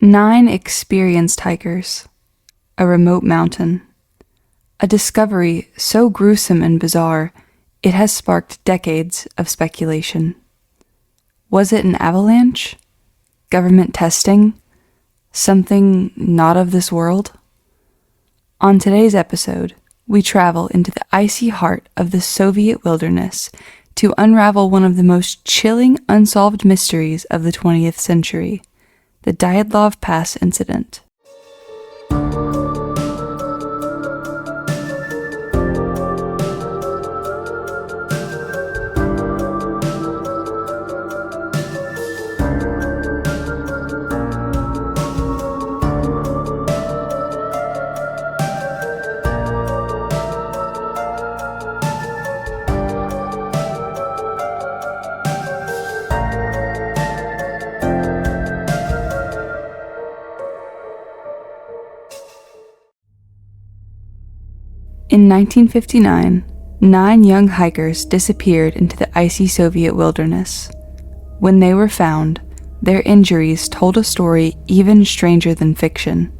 9 experienced hikers, a remote mountain, a discovery so gruesome and bizarre it has sparked decades of speculation. Was it an avalanche? Government testing? Something not of this world? On today's episode, we travel into the icy heart of the Soviet wilderness to unravel one of the most chilling unsolved mysteries of the 20th century, the Dyatlov Pass incident. In 1959, 9 young hikers disappeared into the icy Soviet wilderness. When they were found, their injuries told a story even stranger than fiction.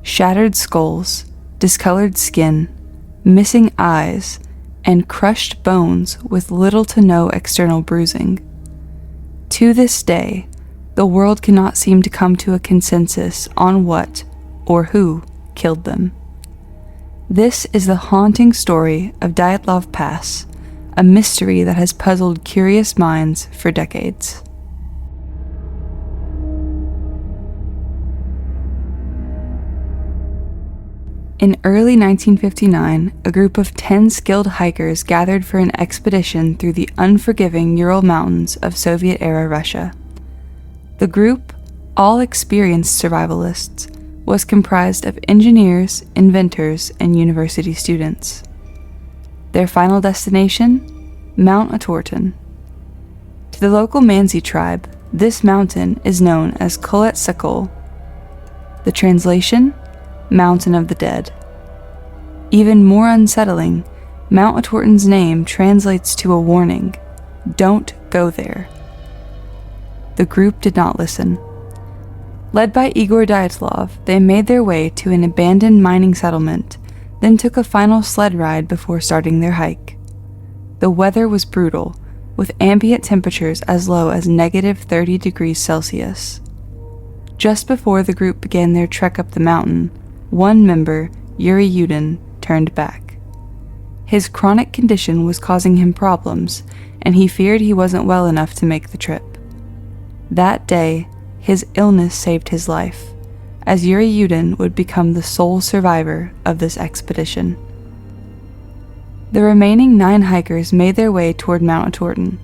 Shattered skulls, discolored skin, missing eyes, and crushed bones with little to no external bruising. To this day, the world cannot seem to come to a consensus on what or who killed them. This is the haunting story of Dyatlov Pass, a mystery that has puzzled curious minds for decades. In early 1959, a group of 10 skilled hikers gathered for an expedition through the unforgiving Ural Mountains of Soviet-era Russia. The group, all experienced survivalists, was comprised of engineers, inventors, and university students. Their final destination? Mount Otorten. To the local Mansi tribe, this mountain is known as Kholat Syakhl. The translation? Mountain of the Dead. Even more unsettling, Mount Otorten's name translates to a warning: don't go there. The group did not listen. Led by Igor Dyatlov, they made their way to an abandoned mining settlement, then took a final sled ride before starting their hike. The weather was brutal, with ambient temperatures as low as -30 degrees Celsius. Just before the group began their trek up the mountain, one member, Yuri Yudin, turned back. His chronic condition was causing him problems, and he feared he wasn't well enough to make the trip. That day, his illness saved his life, as Yuri Yudin would become the sole survivor of this expedition. The remaining 9 hikers made their way toward Mount Otorten.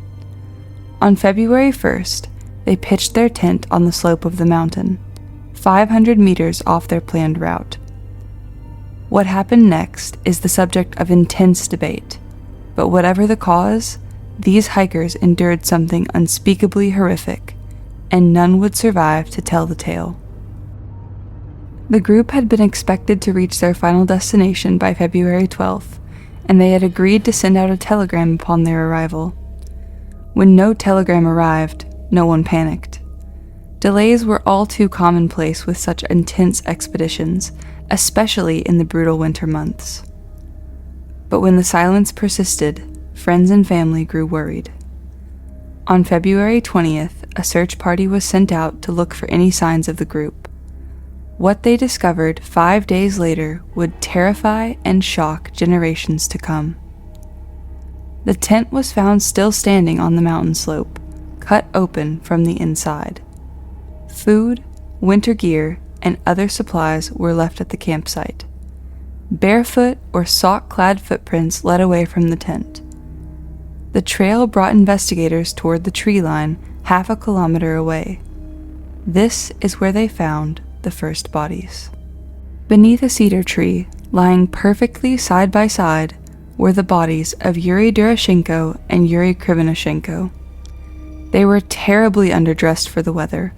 On February 1st, they pitched their tent on the slope of the mountain, 500 meters off their planned route. What happened next is the subject of intense debate, but whatever the cause, these hikers endured something unspeakably horrific, and none would survive to tell the tale. The group had been expected to reach their final destination by February 12th, and they had agreed to send out a telegram upon their arrival. When no telegram arrived, no one panicked. Delays were all too commonplace with such intense expeditions, especially in the brutal winter months. But when the silence persisted, friends and family grew worried. On February 20th, a search party was sent out to look for any signs of the group. What they discovered 5 days later would terrify and shock generations to come. The tent was found still standing on the mountain slope, cut open from the inside. Food, winter gear, and other supplies were left at the campsite. Barefoot or sock-clad footprints led away from the tent. The trail brought investigators toward the tree line half a kilometer away. This is where they found the first bodies. Beneath a cedar tree, lying perfectly side by side, were the bodies of Yuri Durashenko and Yuri Krivonoshenko. They were terribly underdressed for the weather,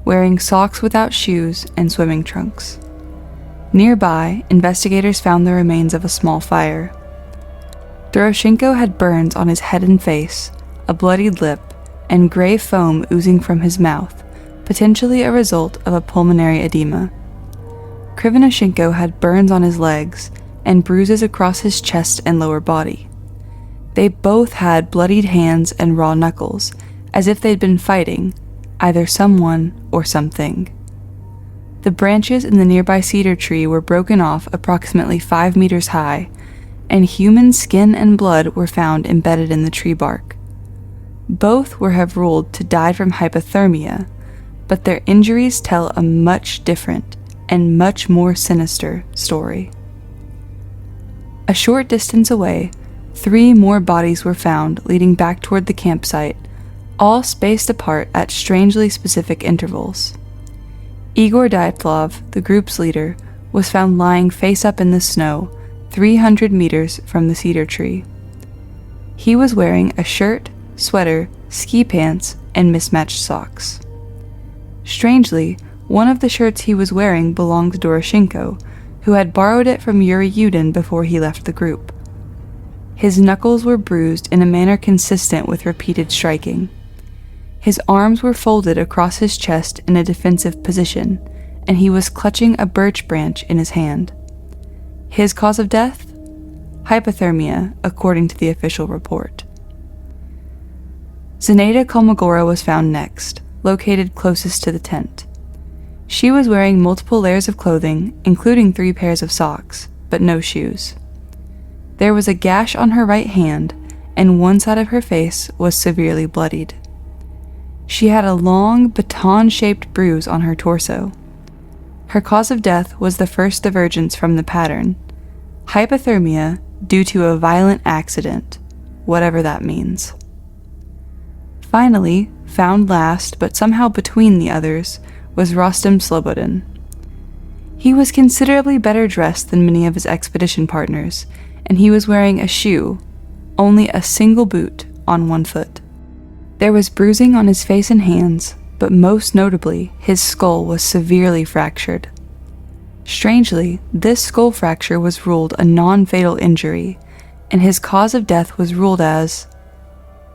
wearing socks without shoes and swimming trunks. Nearby, investigators found the remains of a small fire. Durashenko had burns on his head and face, a bloodied lip, and gray foam oozing from his mouth, potentially a result of a pulmonary edema. Krivonoshenko had burns on his legs and bruises across his chest and lower body. They both had bloodied hands and raw knuckles, as if they'd been fighting, either someone or something. The branches in the nearby cedar tree were broken off approximately 5 meters high, and human skin and blood were found embedded in the tree bark. Both were have ruled to die from hypothermia, but their injuries tell a much different and much more sinister story. A short distance away, 3 more bodies were found leading back toward the campsite, all spaced apart at strangely specific intervals. Igor Dyatlov, the group's leader, was found lying face up in the snow, 300 meters from the cedar tree. He was wearing a shirt, sweater, ski pants, and mismatched socks. Strangely, one of the shirts he was wearing belonged to Doroshenko, who had borrowed it from Yuri Yudin before he left the group. His knuckles were bruised in a manner consistent with repeated striking. His arms were folded across his chest in a defensive position, and he was clutching a birch branch in his hand. His cause of death? Hypothermia, according to the official report. Zenaida Kolmogora was found next, located closest to the tent. She was wearing multiple layers of clothing, including 3 pairs of socks, but no shoes. There was a gash on her right hand, and one side of her face was severely bloodied. She had a long, baton-shaped bruise on her torso. Her cause of death was the first divergence from the pattern: hypothermia due to a violent accident, whatever that means. Finally, found last, but somehow between the others, was Rostem Slobodin. He was considerably better dressed than many of his expedition partners, and he was wearing a shoe, only a single boot, on one foot. There was bruising on his face and hands, but most notably, his skull was severely fractured. Strangely, this skull fracture was ruled a non-fatal injury, and his cause of death was ruled as,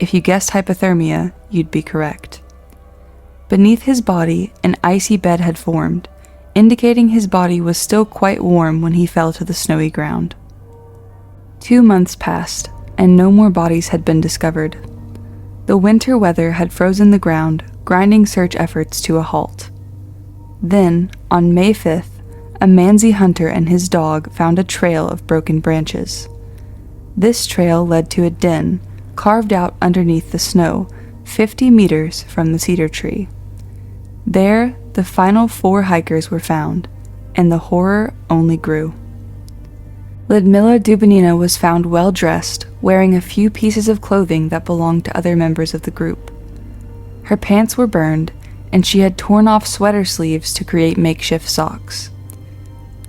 if you guessed hypothermia, you'd be correct. Beneath his body, an icy bed had formed, indicating his body was still quite warm when he fell to the snowy ground. 2 months passed, and no more bodies had been discovered. The winter weather had frozen the ground, grinding search efforts to a halt. Then, on May 5th, a Mansi hunter and his dog found a trail of broken branches. This trail led to a den, carved out underneath the snow, 50 meters from the cedar tree. There, the final 4 hikers were found, and the horror only grew. Lyudmila Dubinina was found well-dressed, wearing a few pieces of clothing that belonged to other members of the group. Her pants were burned, and she had torn off sweater sleeves to create makeshift socks.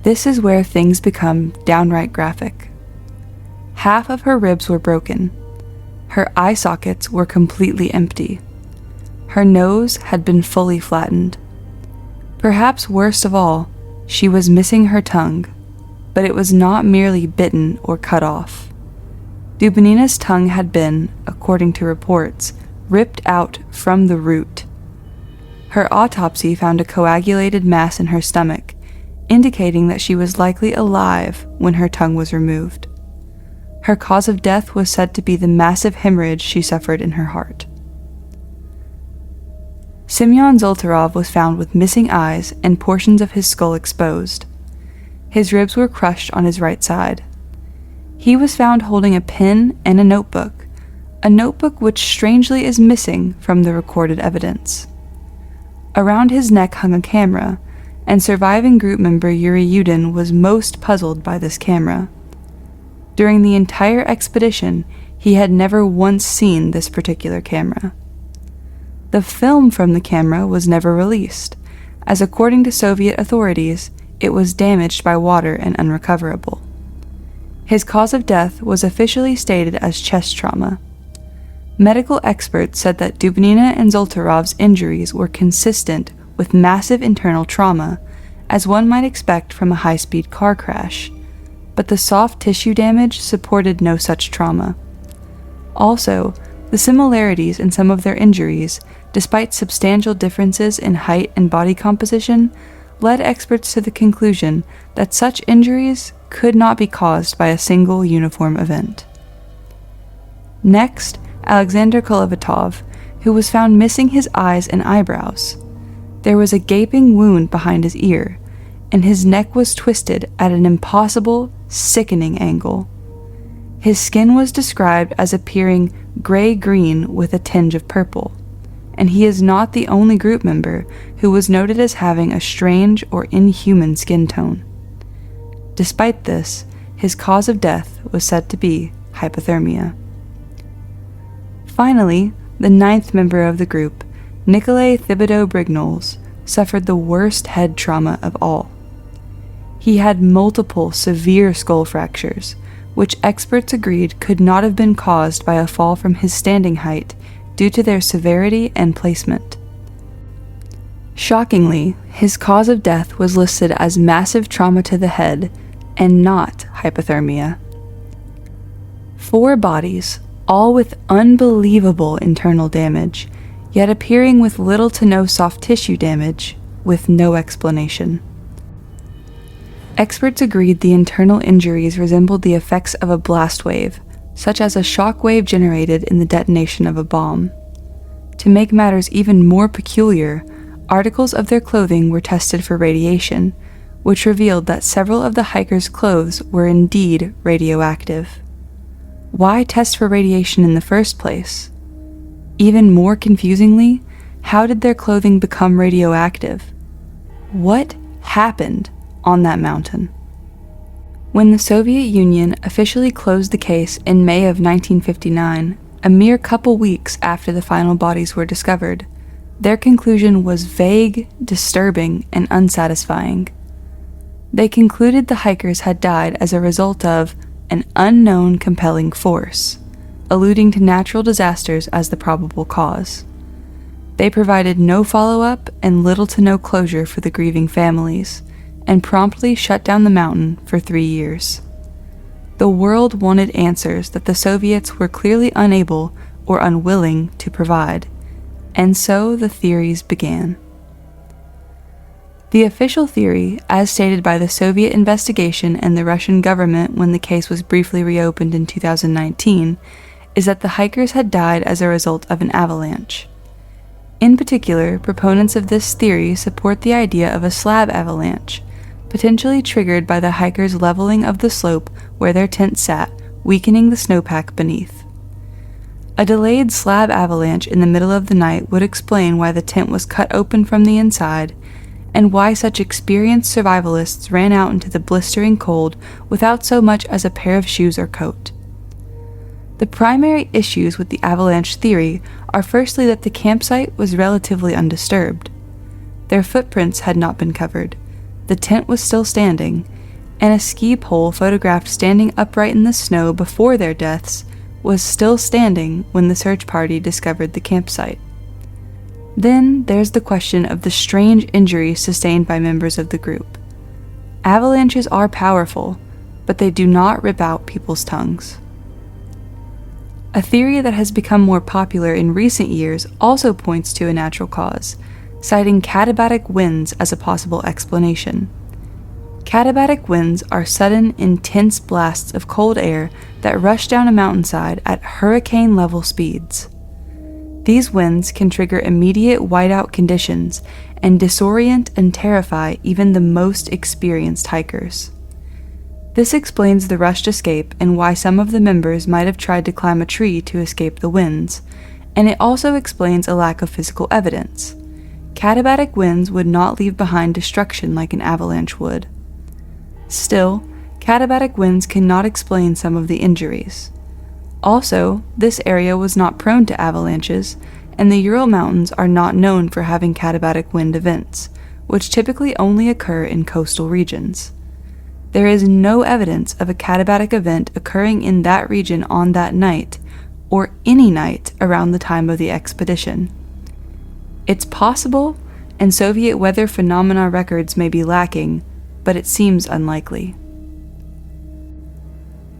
This is where things become downright graphic. Half of her ribs were broken. Her eye sockets were completely empty. Her nose had been fully flattened. Perhaps worst of all, she was missing her tongue, but it was not merely bitten or cut off. Dubinina's tongue had been, according to reports, ripped out from the root. Her autopsy found a coagulated mass in her stomach, indicating that she was likely alive when her tongue was removed. Her cause of death was said to be the massive hemorrhage she suffered in her heart. Semyon Zoltarov was found with missing eyes and portions of his skull exposed. His ribs were crushed on his right side. He was found holding a pen and a notebook which strangely is missing from the recorded evidence. Around his neck hung a camera, and surviving group member Yuri Yudin was most puzzled by this camera. During the entire expedition, he had never once seen this particular camera. The film from the camera was never released, as according to Soviet authorities, it was damaged by water and unrecoverable. His cause of death was officially stated as chest trauma. Medical experts said that Dubinina and Zoltarov's injuries were consistent with massive internal trauma, as one might expect from a high-speed car crash, but the soft tissue damage supported no such trauma. Also, the similarities in some of their injuries despite substantial differences in height and body composition, led experts to the conclusion that such injuries could not be caused by a single uniform event. Next, Alexander Kolevatov, who was found missing his eyes and eyebrows. There was a gaping wound behind his ear, and his neck was twisted at an impossible, sickening angle. His skin was described as appearing gray-green with a tinge of purple, and he is not the only group member who was noted as having a strange or inhuman skin tone. Despite this, his cause of death was said to be hypothermia. Finally, the 9th member of the group, Nikolai Thibodeau-Brignoles, suffered the worst head trauma of all. He had multiple severe skull fractures, which experts agreed could not have been caused by a fall from his standing height due to their severity and placement. Shockingly, his cause of death was listed as massive trauma to the head and not hypothermia. 4 bodies, all with unbelievable internal damage, yet appearing with little to no soft tissue damage, with no explanation. Experts agreed the internal injuries resembled the effects of a blast wave, such as a shock wave generated in the detonation of a bomb. To make matters even more peculiar, articles of their clothing were tested for radiation, which revealed that several of the hikers' clothes were indeed radioactive. Why test for radiation in the first place? Even more confusingly, how did their clothing become radioactive? What happened on that mountain? When the Soviet Union officially closed the case in May of 1959, a mere couple weeks after the final bodies were discovered, their conclusion was vague, disturbing, and unsatisfying. They concluded the hikers had died as a result of an unknown compelling force, alluding to natural disasters as the probable cause. They provided no follow-up and little to no closure for the grieving families, and promptly shut down the mountain for 3 years. The world wanted answers that the Soviets were clearly unable or unwilling to provide, and so the theories began. The official theory, as stated by the Soviet investigation and the Russian government when the case was briefly reopened in 2019, is that the hikers had died as a result of an avalanche. In particular, proponents of this theory support the idea of a slab avalanche, potentially triggered by the hikers' leveling of the slope where their tent sat, weakening the snowpack beneath. A delayed slab avalanche in the middle of the night would explain why the tent was cut open from the inside, and why such experienced survivalists ran out into the blistering cold without so much as a pair of shoes or coat. The primary issues with the avalanche theory are firstly that the campsite was relatively undisturbed. Their footprints had not been covered, the tent was still standing, and a ski pole photographed standing upright in the snow before their deaths was still standing when the search party discovered the campsite. Then there's the question of the strange injuries sustained by members of the group. Avalanches are powerful, but they do not rip out people's tongues. A theory that has become more popular in recent years also points to a natural cause, citing katabatic winds as a possible explanation. Katabatic winds are sudden, intense blasts of cold air that rush down a mountainside at hurricane-level speeds. These winds can trigger immediate whiteout conditions and disorient and terrify even the most experienced hikers. This explains the rushed escape and why some of the members might have tried to climb a tree to escape the winds, and it also explains a lack of physical evidence. Katabatic winds would not leave behind destruction like an avalanche would. Still, katabatic winds cannot explain some of the injuries. Also, this area was not prone to avalanches, and the Ural Mountains are not known for having katabatic wind events, which typically only occur in coastal regions. There is no evidence of a katabatic event occurring in that region on that night, or any night around the time of the expedition. It's possible, and Soviet weather phenomena records may be lacking, but it seems unlikely.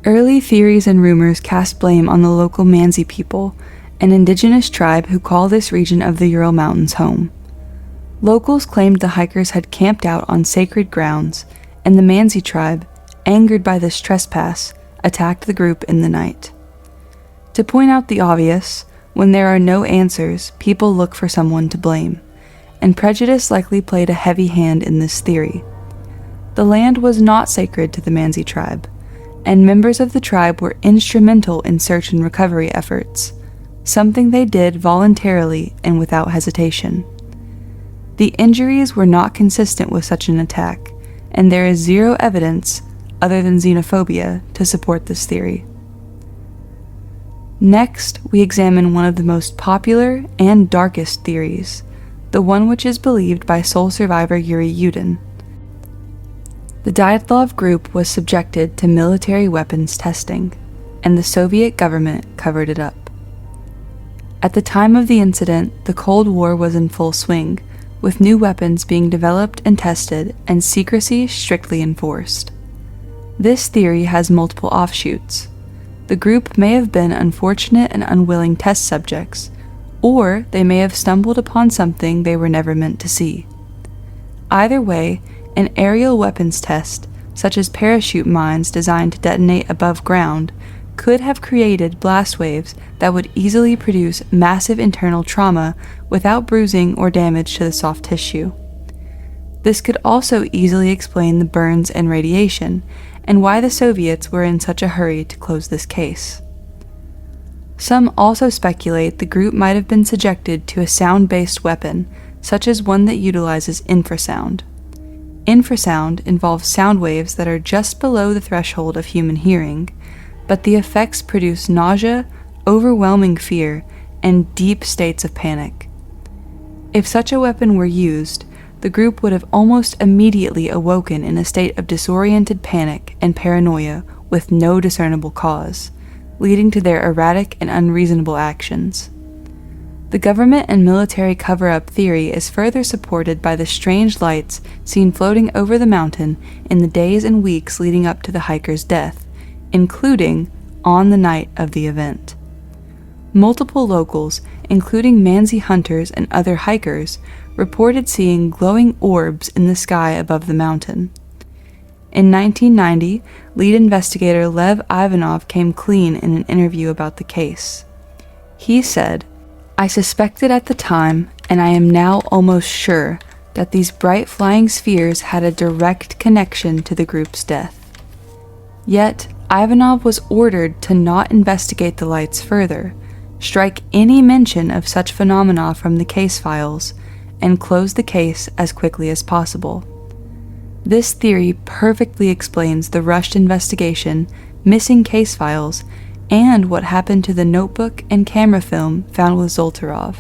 Early theories and rumors cast blame on the local Mansi people, an indigenous tribe who call this region of the Ural Mountains home. Locals claimed the hikers had camped out on sacred grounds, and the Mansi tribe, angered by this trespass, attacked the group in the night. To point out the obvious, when there are no answers, people look for someone to blame, and prejudice likely played a heavy hand in this theory. The land was not sacred to the Mansi tribe, and members of the tribe were instrumental in search and recovery efforts, something they did voluntarily and without hesitation. The injuries were not consistent with such an attack, and there is zero evidence, other than xenophobia, to support this theory. Next, we examine one of the most popular and darkest theories, the one which is believed by sole survivor Yuri Yudin. The Dyatlov group was subjected to military weapons testing, and the Soviet government covered it up. At the time of the incident, the Cold War was in full swing, with new weapons being developed and tested and secrecy strictly enforced. This theory has multiple offshoots. The group may have been unfortunate and unwilling test subjects, or they may have stumbled upon something they were never meant to see. Either way, an aerial weapons test, such as parachute mines designed to detonate above ground, could have created blast waves that would easily produce massive internal trauma without bruising or damage to the soft tissue. This could also easily explain the burns and radiation, and why the Soviets were in such a hurry to close this case. Some also speculate the group might have been subjected to a sound-based weapon, such as one that utilizes infrasound. Infrasound involves sound waves that are just below the threshold of human hearing, but the effects produce nausea, overwhelming fear, and deep states of panic. If such a weapon were used, the group would have almost immediately awoken in a state of disoriented panic and paranoia with no discernible cause, leading to their erratic and unreasonable actions. The government and military cover-up theory is further supported by the strange lights seen floating over the mountain in the days and weeks leading up to the hiker's death, including on the night of the event. Multiple locals, including Mansi hunters and other hikers, reported seeing glowing orbs in the sky above the mountain. In 1990, lead investigator Lev Ivanov came clean in an interview about the case. He said, "I suspected at the time, and I am now almost sure, that these bright flying spheres had a direct connection to the group's death." Yet, Ivanov was ordered to not investigate the lights further, strike any mention of such phenomena from the case files, and close the case as quickly as possible. This theory perfectly explains the rushed investigation, missing case files, and what happened to the notebook and camera film found with Zoltarov.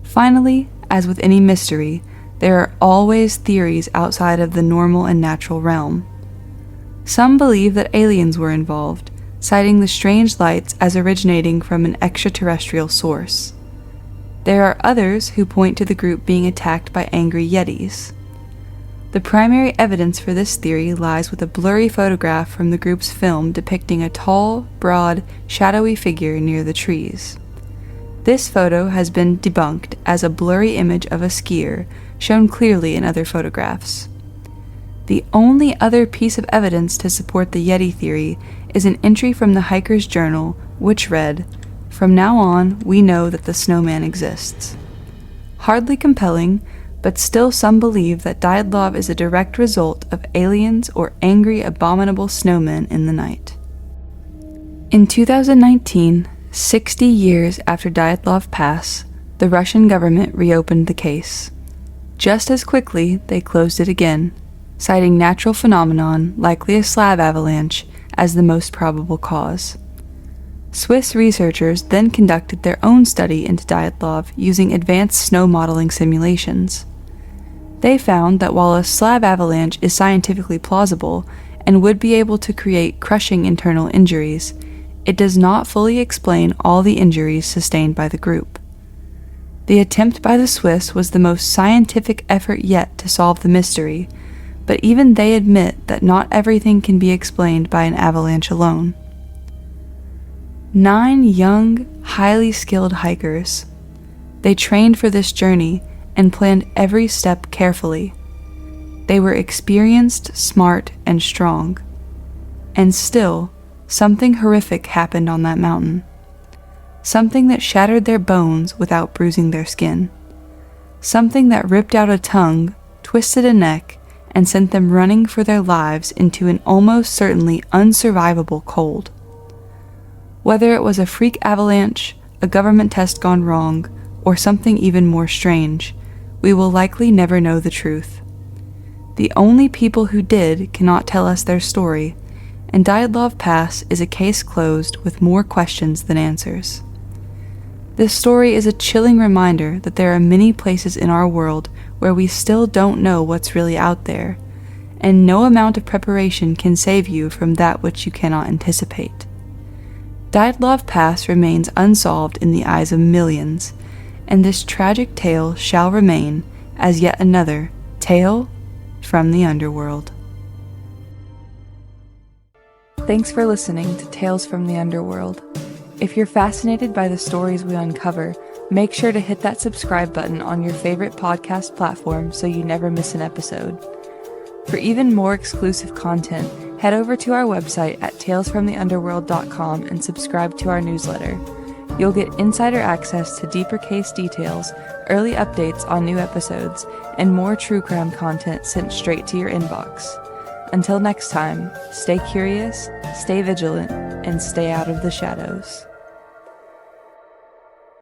Finally, as with any mystery, there are always theories outside of the normal and natural realm. Some believe that aliens were involved, citing the strange lights as originating from an extraterrestrial source. There are others who point to the group being attacked by angry yetis. The primary evidence for this theory lies with a blurry photograph from the group's film depicting a tall, broad, shadowy figure near the trees. This photo has been debunked as a blurry image of a skier, shown clearly in other photographs. The only other piece of evidence to support the Yeti theory is an entry from the hiker's journal, which read, "From now on, we know that the snowman exists." Hardly compelling, but still some believe that Dyatlov is a direct result of aliens or angry, abominable snowmen in the night. In 2019, 60 years after Dyatlov passed, the Russian government reopened the case. Just as quickly, they closed it again, citing natural phenomenon, likely a slab avalanche, as the most probable cause. Swiss researchers then conducted their own study into Dyatlov using advanced snow modeling simulations. They found that while a slab avalanche is scientifically plausible and would be able to create crushing internal injuries, it does not fully explain all the injuries sustained by the group. The attempt by the Swiss was the most scientific effort yet to solve the mystery, but even they admit that not everything can be explained by an avalanche alone. 9 young, highly skilled hikers. They trained for this journey and planned every step carefully. They were experienced, smart, and strong. And still, something horrific happened on that mountain. Something that shattered their bones without bruising their skin. Something that ripped out a tongue, twisted a neck, and sent them running for their lives into an almost certainly unsurvivable cold. Whether it was a freak avalanche, a government test gone wrong, or something even more strange, we will likely never know the truth. The only people who did cannot tell us their story, and Dyatlov Pass is a case closed with more questions than answers. This story is a chilling reminder that there are many places in our world where we still don't know what's really out there, and no amount of preparation can save you from that which you cannot anticipate. Dyatlov Pass remains unsolved in the eyes of millions, and this tragic tale shall remain as yet another tale from the underworld. Thanks for listening to Tales from the Underworld. If you're fascinated by the stories we uncover, make sure to hit that subscribe button on your favorite podcast platform so you never miss an episode. For even more exclusive content, head over to our website at talesfromtheunderworld.com and subscribe to our newsletter. You'll get insider access to deeper case details, early updates on new episodes, and more true crime content sent straight to your inbox. Until next time, stay curious, stay vigilant, and stay out of the shadows.